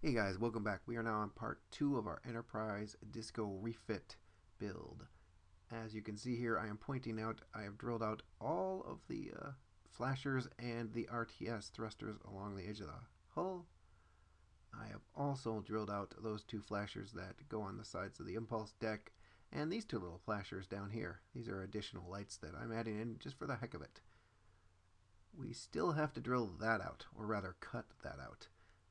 Hey guys, welcome back. We are now on part 2 of our Enterprise Disco Refit build. As you can see here, I am pointing out I have drilled out all of the flashers and the RTS thrusters along the edge of the hull. I have also drilled out those two flashers that go on the sides of the impulse deck, and these two little flashers down here. These are additional lights that I'm adding in just for the heck of it. We still have to drill that out, or rather cut that out.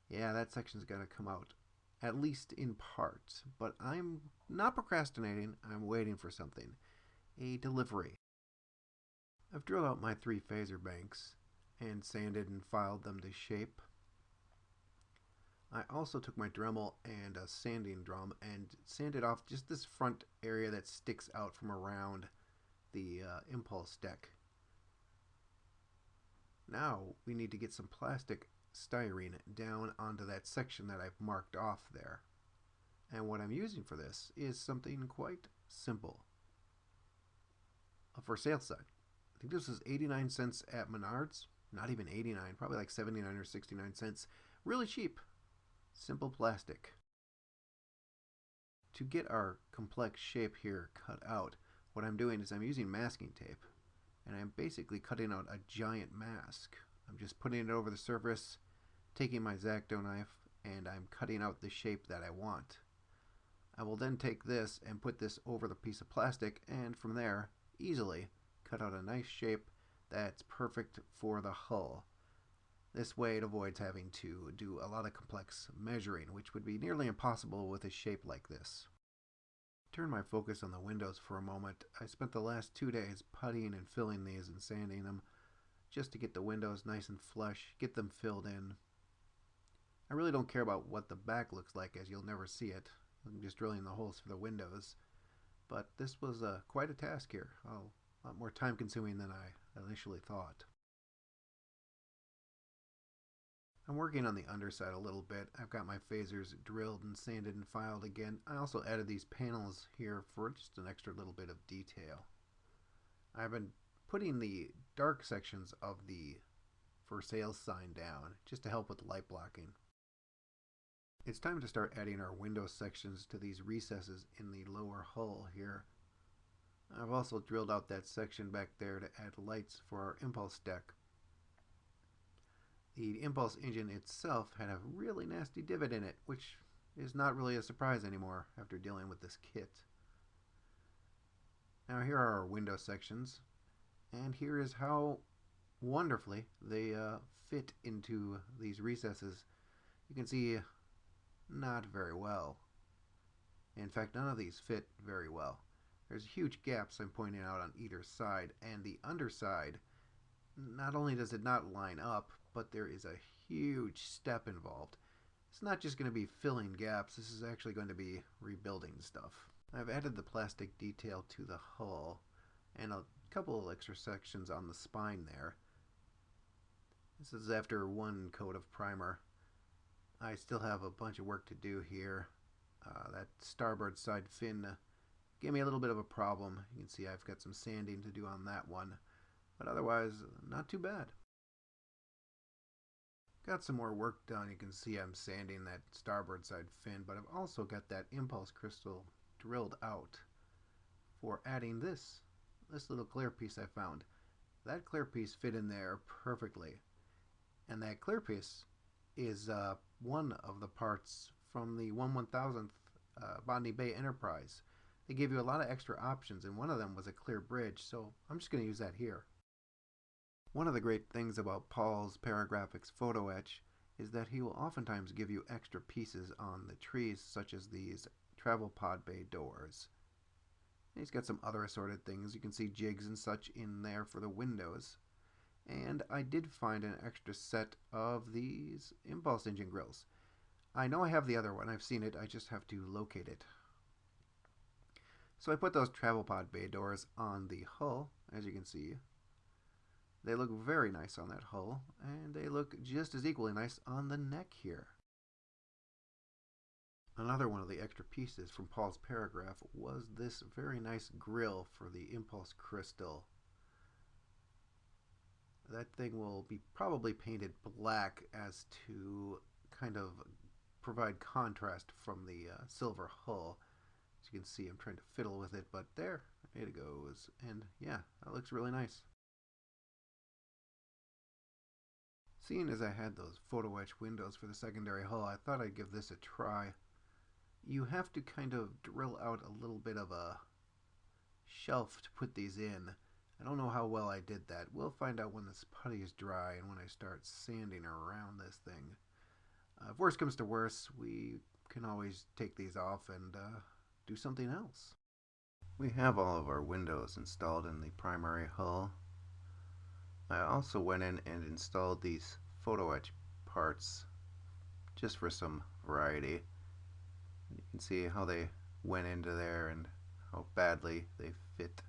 Yeah, that section's got to come out, at least in part. But I'm not procrastinating. I'm waiting for something. A delivery. I've drilled out my 3 phaser banks and sanded and filed them to shape. I also took my Dremel and a sanding drum and sanded off just this front area that sticks out from around the impulse deck. Now we need to get some plastic styrene down onto that section that I've marked off there. And what I'm using for this is something quite simple. A for sale sign. I think this is 89 cents at Menards. Not even 89, probably like 79 or 69 cents. Really cheap. Simple plastic. To get our complex shape here cut out, what I'm doing is I'm using masking tape. And I'm basically cutting out a giant mask. I'm just putting it over the surface, taking my X-Acto knife, and I'm cutting out the shape that I want. I will then take this and put this over the piece of plastic, and from there, easily cut out a nice shape that's perfect for the hull. This way it avoids having to do a lot of complex measuring, which would be nearly impossible with a shape like this. Turn my focus on the windows for a moment. I spent the last 2 days puttying and filling these and sanding them just to get the windows nice and flush, get them filled in. I really don't care about what the back looks like, as you'll never see it. I'm just drilling the holes for the windows. But this was quite a task here. A lot more time consuming than I initially thought. I'm working on the underside a little bit. I've got my phasers drilled and sanded and filed again. I also added these panels here for just an extra little bit of detail. I've been putting the dark sections of the for sale sign down just to help with light blocking. It's time to start adding our window sections to these recesses in the lower hull here. I've also drilled out that section back there to add lights for our impulse deck. The impulse engine itself had a really nasty divot in it, which is not really a surprise anymore after dealing with this kit. Now here are our window sections, and here is how wonderfully they fit into these recesses. You can see not very well. In fact, none of these fit very well. There's huge gaps I'm pointing out on either side, and the underside, not only does it not line up, but there is a huge step involved. It's not just going to be filling gaps, this is actually going to be rebuilding stuff. I've added the plastic detail to the hull and a couple of extra sections on the spine there. This is after 1 coat of primer. I still have a bunch of work to do here. That starboard side fin gave me a little bit of a problem. You can see I've got some sanding to do on that one, but otherwise not too bad. Got some more work done. You can see I'm sanding that starboard side fin, but I've also got that impulse crystal drilled out for adding this little clear piece I found. That clear piece fit in there perfectly, and that clear piece is one of the parts from the 1/1000th Botany Bay Enterprise. They gave you a lot of extra options, and one of them was a clear bridge, so I'm just going to use that here. One of the great things about Paul's Paragraphics photo etch is that he will oftentimes give you extra pieces on the trees, such as these travel pod bay doors. And he's got some other assorted things. You can see jigs and such in there for the windows. And I did find an extra set of these impulse engine grills. I know I have the other one. I've seen it. I just have to locate it. So I put those travel pod bay doors on the hull, as you can see. They look very nice on that hull, and they look just as equally nice on the neck here. Another one of the extra pieces from Paul's paragraph was this very nice grill for the impulse crystal. That thing will be probably painted black as to kind of provide contrast from the silver hull. As you can see, I'm trying to fiddle with it, but there it goes. And yeah, that looks really nice. Seeing as I had those photo etch windows for the secondary hull, I thought I'd give this a try. You have to kind of drill out a little bit of a shelf to put these in. I don't know how well I did that. We'll find out when this putty is dry and when I start sanding around this thing. If worse comes to worse, we can always take these off and do something else. We have all of our windows installed in the primary hull. I also went in and installed these photo etch parts just for some variety. You can see how they went into there and how badly they fit.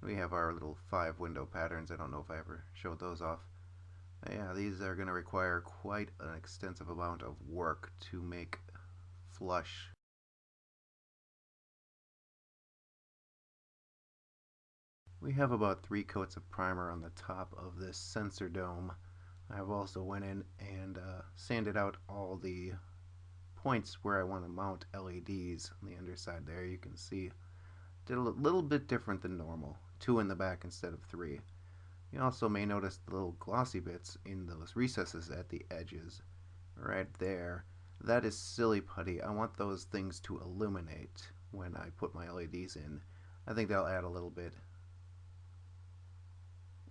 We have our little 5 window patterns. I don't know if I ever showed those off. Yeah, these are going to require quite an extensive amount of work to make flush. We have about 3 coats of primer on the top of this sensor dome. I have also went in and sanded out all the points where I want to mount LEDs on the underside there. You can see did a little bit different than normal. 2 in the back instead of 3. You also may notice the little glossy bits in those recesses at the edges right there. That is silly putty. I want those things to illuminate when I put my LEDs in. I think that'll add a little bit.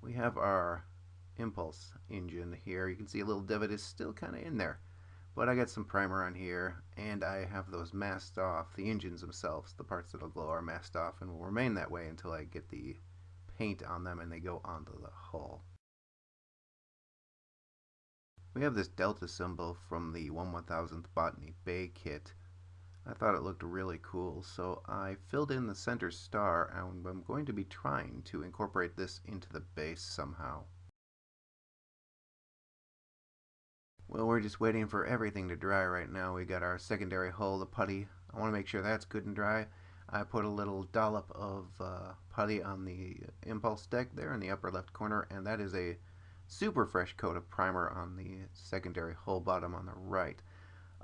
We have our impulse engine here. You can see a little divot is still kind of in there, but I got some primer on here and I have those masked off. The engines themselves, the parts that'll glow, are masked off and will remain that way until I get the paint on them and they go onto the hull. We have this delta symbol from the 1/1000th Botany Bay kit. I thought it looked really cool, so I filled in the center star and I'm going to be trying to incorporate this into the base somehow. Well, we're just waiting for everything to dry right now. We got our secondary hull, the putty. I want to make sure that's good and dry. I put a little dollop of putty on the impulse deck there in the upper left corner, and that is a super fresh coat of primer on the secondary hull bottom on the right.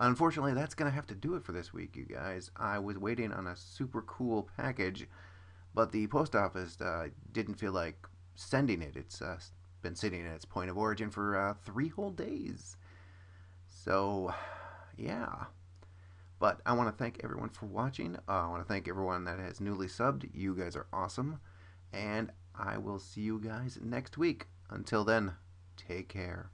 Unfortunately, that's going to have to do it for this week, you guys. I was waiting on a super cool package, but the post office didn't feel like sending it. It's been sitting at its point of origin for 3 whole days. So, yeah. But I want to thank everyone for watching. I want to thank everyone that has newly subbed. You guys are awesome. And I will see you guys next week. Until then, take care.